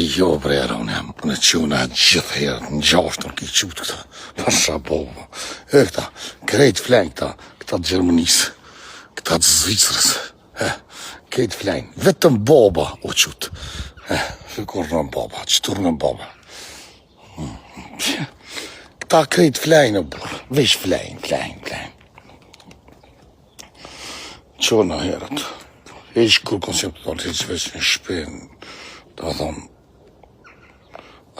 Jo, bre, unë jam në quna gjithë herë, në gjashtë nuk I qutë këta, pasha boba. Këta, krejt flenjë këta të Gjermanisë, këta të Zvicrës, krejt flenjë, vetëm boba u qutë. Fikur në boba, qëtur në boba. Këta krejt flenjë në burë, vesh flenjë. Qona herët, eqë kur konceptuar të që veç në shpenë, da thonë,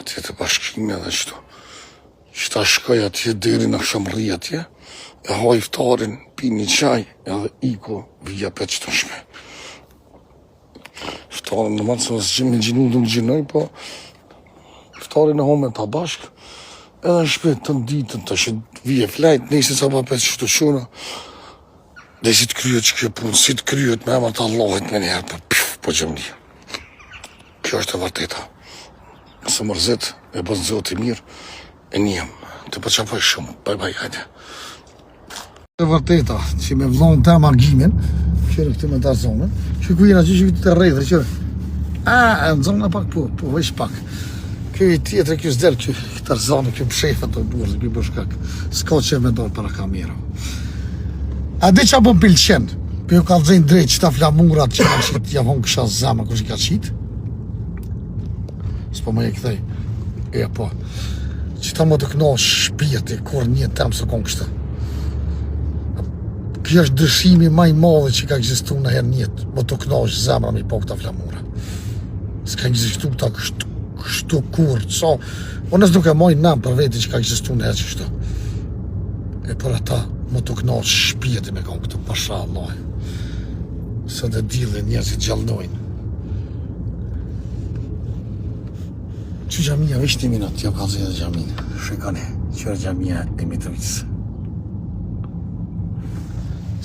atje të bashkime dhe qëto. Që ta shkoj atje deri në shamri atje, e haj iftarin, pi një qaj, edhe iko vija për qëto shme. Iftarin në matë se nësë gjimë në gjinu dhe në gjinoj, po iftarin në home ta bashk, edhe në shpe të në ditën të që vije flajt, nisi sa pa për qëto shuna, dhe si të kryet që kjo punë, si të kryet me emër të Allahit me njerë, po gjëmli. Kjo është e vërteta. Nëse mërzit, e bëzë zotë I mirë, e njëm, të përqapoj shumë, baj, hajde. E vërteta, që me vlonë të amargimin, qërë këtë me të zonën, që ku jena që këtë të rejtër, qërë, në zonë pak po, vesh pak. Kjo I tjetër, kjo s'del, këtë zonë, kjo pshefët të burë, kjo bërshkak, s'ka që me dorë para kamera. A dhe që a bëm pilqen, për ju ka dhejnë drejt që ta flamurat që ka qitë, ja vonë kësha zama kështë I ka qitë. S'po më e këthej, po, që ta më të knosh shpijet e kur një temë së konë kështë. Kjo është dëshimi maj madhe që ka egzistu në herë njëtë, më të knosh zemra me I po këta flamura. S'ka egzistu ta kështu kur, so, unë nuk e moj nëmë për veti që ka egzistu në herë qështu. E për ata, më të knosh shpijet e me konë këtu, pasha Allah. Së dhe dillë njerëzit gjallnojnë. Që gjamia, veç të minut, t'ja ka zhe dhe gjamia. Shikoni, qërë gjamia e Mitrovicës.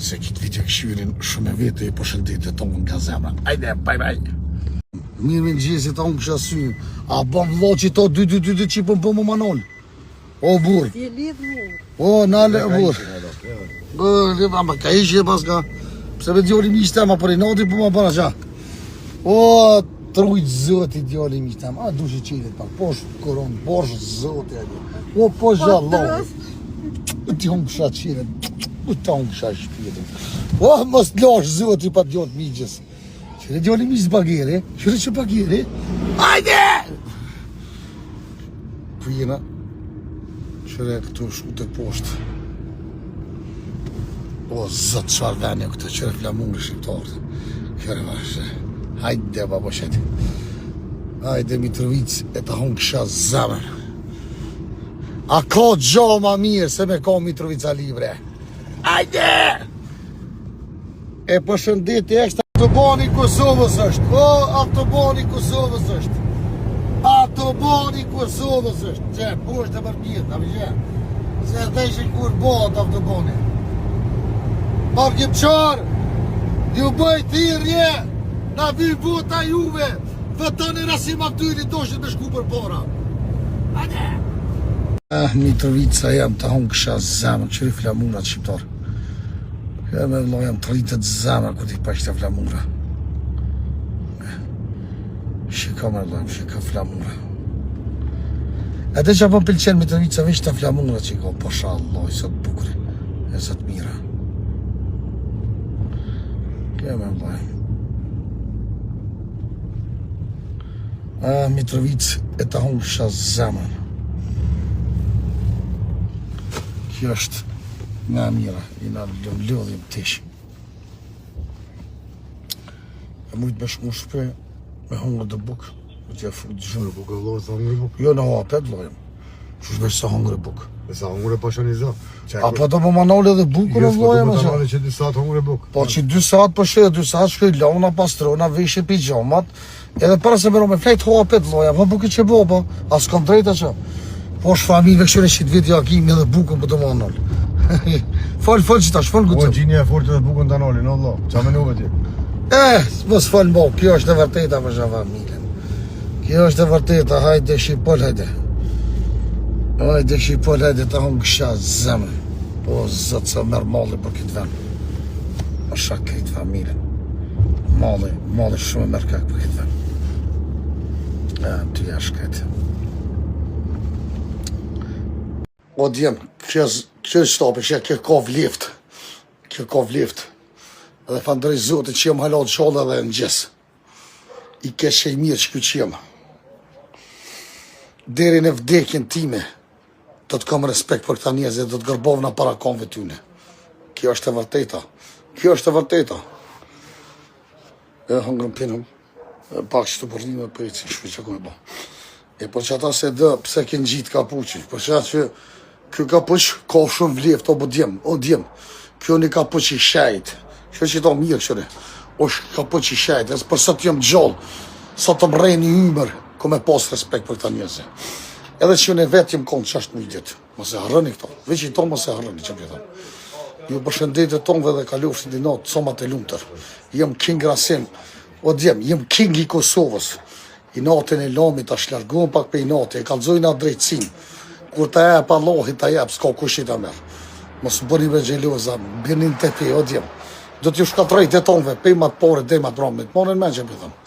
Se kitë video këshyrin shumë e vete I po shëndet e tonë nga zemra. Ajde, baj. Mirë me në gjesi tonë kësha sy. A bëm vlo që to 2 që I më manol. O, burë. Ti e lidhë mu. O, nale, burë. Lidhë, ka ishje pas ka. Pse me djoli mishë tema, për I nati për ma para qa. O, trujt zëti djali mi tam, a dushë qilit pak, posh koronë, posh zëti ali, o posh gjallohë, ti hongë kësha qilit, ta hongë kësha shpjetin, o mos lash zëti pa djallë migjës, qëre djali migjës bageri, qëre që bageri, ajde! Pujena, qëre këtu shu të poshtë, o zëtë qarë venja këtë, qëre flamurë shqiptarët, qëre vashë, hajde babo sheti. Hajde Mitrovicë e ta hongë kësha zemër. A ka gjo ma mirë se me ka Mitrovica libre. Hajde! E përshëndetje eksta autobani Kosovës është. O, autobani Kosovës është. Autobani Kosovës është. Që, po është e mërmjet, a vëgjë. Se dhe ishe kur bëhat autobani. Markim qarë, ju bëjt thirje. Na vi vota juve, vëtoni Rasim Abdulli doshët me shku për para. Hajde! Mitrovica jam të hongë kësha zemër, qëri flamurat shqiptar. Ja me vlo jam të rritët zemër, ku t'i pashtë të flamura. Shika me vlo jam, shika flamura. E dhe që apëm pëlqenë Mitrovica veç të flamurat që I ka, pasha Allah, I sot bukri, e sot mira. Ja me vlo jam. Mitrovicë e ta hongë kësha zemën. Kjo është nga mira, I nga lëdhim tishë. E mujtë me shku shpe, me hongë dhe bukë, me t'ja futë gjënë. Bukë e vlojë sa hongë bukë? Jo, në hapet vlojëm. Që shbesh sa hongë bukë. E sa hongë pasha një zë? A pa të po manole dhe bukë në vlojëm? Jo, s'po të manole që 2 saat hongë bukë. Po që 2 saat përshe, 2 saat shkoj launa, pastrona, vishë pijamat. Edhe para se mero me flejt hapet loja, po buke që bo, po, as kom drejta që. Po është familve këshure që të viti akimi edhe bukën për të më anol. Falë që tash, falë gëtëm. Po gjinje e fortë dhe bukën të anolin, Allah, qa me nuve ti? Mos falë mo, kjo është e vërteta për shë familjen. Kjo është e vërteta, hajde shqipol, hajde. Hajde shqipol, hajde ta hongë kësha zemën. Po zëtë sa merë malli për këtë ven. Për shak këtë familjen. Malli shumë merë kak për këtë ven. Ty ja shkret. O djem, kjo shtapi, kjo ka vlift. Kjo ka vlift. Edhe falënderoj Zotit që jam hala të shalla dhe në gjesë. I keshe i mirë që kjo që jam. Deri në vdekjen time, do të kam respekt për këta njerëz, do të gërbovna para konve tyne. Kjo është e vërteta. Kjo është e vërteta. E hëngrëm pinëm, pak që të përrinë për e që shpe që kojë bo. E për që ata se dë, pse kënë gjitë kapuqi, për që atë që kjo kapuq ka shumë vleft, o djem, kjo një kapuq i shajt, kjo që ta mirë këshëre, është kapuq i shajt, e për sa të jam gjallë, sa të më rejnë i ymër, ku me pas respekt për këta njëzë. Edhe që në vetë jem konë që ashtë një ditë, mos e harrëni këto, veç i tonë mos e harrëni që më jeton. Ju përshëndetet tonëve dhe kalofshin di natë, somat e lumëtër. Jem king Rasim, o djem, jem king i Kosovës. I natën e lamit, a shlargohen pak pe i natë, e kalzojnë atë drejtësin. Kur ta jep Allahi, ta jep, s'ka kush i ta merë. Mos bëni me gjeloza, birnin të te, o djem. Do t'ju shkatrejt e tonëve, pe i matë pare, dhe i matë ramit, monën me që më thëmë.